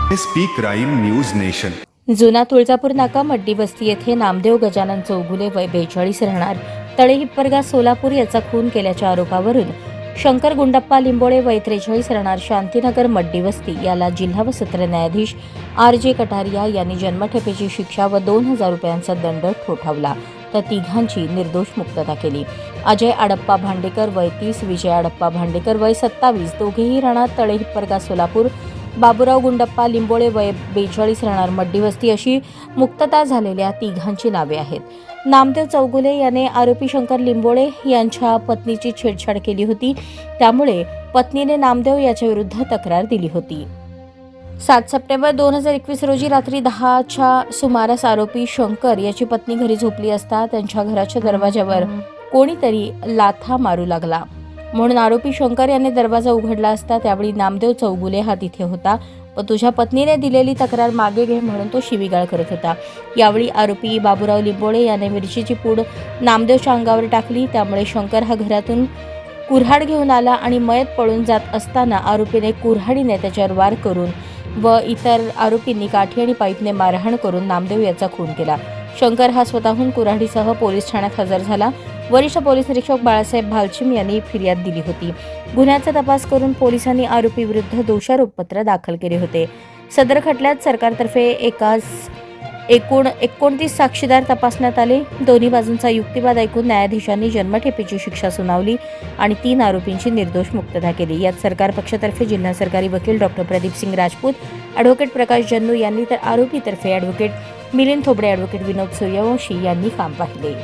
SP crime news nation. जुना तुळजापूर नाका muddy वस्ती येथे नामदेव गजानन चौगुले वय 42 राहणार तळे हिप्परगा सोलापूर याचा खून केल्याच्या आरोपावरून शंकर गुंडप्पा लिंबोळे वय 43 राहणार शांतीनगर मड्डी वस्ती याला जिल्हा व सत्र न्यायाधीश RJ कटारिया यांनी जन्मठेपेची शिक्षा व 2000 रुपयांचा दंड ठोठावला तर तिघांची निर्दोष मुक्तता केली. अजय अडप्पा भांडेकर वय 30, विजय अडप्पा भांडेकर वय 27 दोघेही राहणार तळे हिप्परगा सोलापूर, बाबूराव गुंडप्पा लिंबोळे वय 42 राहणार मड्डी वस्ती अशी मुक्तता झालेल्या तिघांची नावे आहेत. नामदेव चौगुले याने आरोपी शंकर लिंबोळे यांच्या पत्नीची छेडछाड केली होती, त्यामुळे पत्नीने नामदेव याच्या विरुद्ध तक्रार दिली होती. 7 सप्टेंबर 2021 रोजी रात्री 10च्या सुमारास आरोपी शंकर याची पत्नी घरी झोपली असता त्यांच्या घराच्या दरवाजावर कोणीतरी लाथा मारू लागला, म्हणून आरोपी शंकर याने दरवाजा उघडला असता त्यावेळी नामदेव चौगुले हा तिथे होता व तुझ्या पत्नीने दिलेली तक्रार मागे घे म्हणून तो शिवीगाळ करत होता. यावेळी आरोपी बाबूराव लिंबोळे याने मिरचीची पूड नामदेवच्या अंगावर टाकली, त्यामुळे शंकर हा घरातून कुऱ्हाड घेऊन आला आणि मयत पळून जात असताना आरोपीने कुऱ्हाडीने त्याच्यावर वार करून व इतर आरोपींनी काठी आणि पाईपने मारहाण करून नामदेव याचा खून केला. शंकर हा स्वतःहून कुऱ्हाडीसह पोलीस ठाण्यात हजर झाला. वरिष्ठ पोलीस निरीक्षक बाळासाहेब भालचिम यांनी फिर्याद दिली होती. गुन्ह्याचा तपास करून पोलिसांनी आरोपी विरुद्ध दोषारोपपत्र दाखल केले होते. सदर खटल्यात सरकारतर्फे एकूण 29 साक्षीदार तपासण्यात आले. दोन्ही बाजूंचा युक्तिवाद ऐकून न्यायाधीशांनी जन्मठेपेची शिक्षा सुनावली आणि 3 आरोपींची निर्दोष मुक्तता केली. यात सरकार पक्षातर्फे जिल्हा सरकारी वकील डॉ. प्रदीप सिंग राजपूत, ॲडव्होकेट प्रकाश जन्नू यांनी तर आरोपीतर्फे ॲडव्होकेट मिलिंद थोबडे, ॲडव्होकेट विनोद सूर्यवंशी यांनी काम पाहिले.